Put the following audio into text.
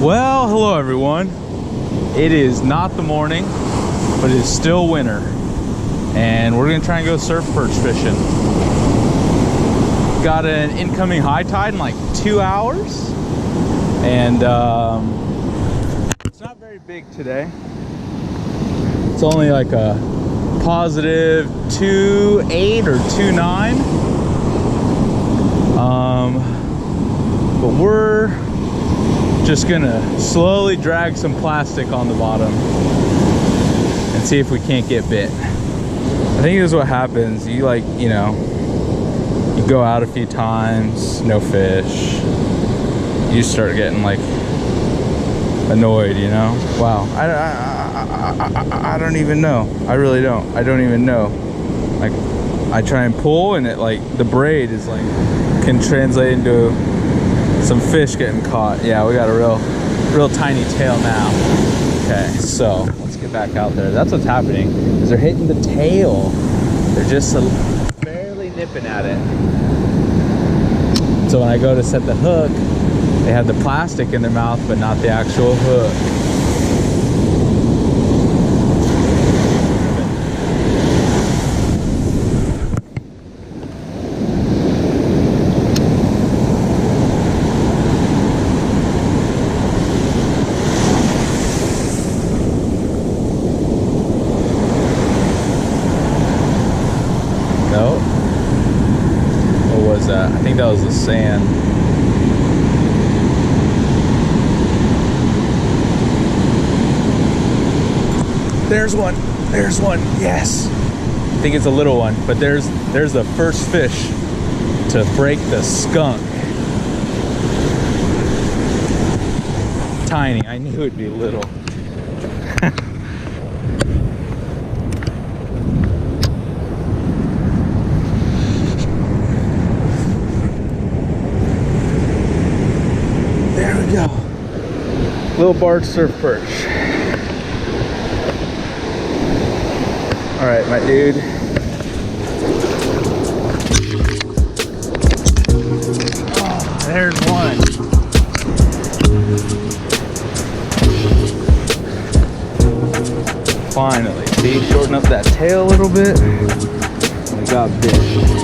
Well, hello everyone. It is not the morning, but it is still winter. And we're gonna try and go surf perch fishing. Got an incoming high tide in like 2 hours. And it's not very big today. It's only like a positive 2.8 or 2.9. But we're just gonna slowly drag some plastic on the bottom and see if we can't get bit. I think this is what happens. You you go out a few times, no fish. You start getting like annoyed, Wow, I don't even know. I really don't. I don't even know. Like, I try and pull and it the braid is can translate into some fish getting caught. Yeah, we got a real tiny tail now. Okay, so let's get back out there. That's what's happening, is they're hitting the tail. They're just barely nipping at it. So when I go to set the hook, they have the plastic in their mouth, but not the actual hook. No. What was that? I think that was the sand. There's one. There's one. Yes. I think it's a little one, but there's the first fish to break the skunk. Tiny. I knew it'd be little. There we go. Little barred surf perch. All right, my dude. Oh, there's one. Finally, see, shorten up that tail a little bit. We got bit.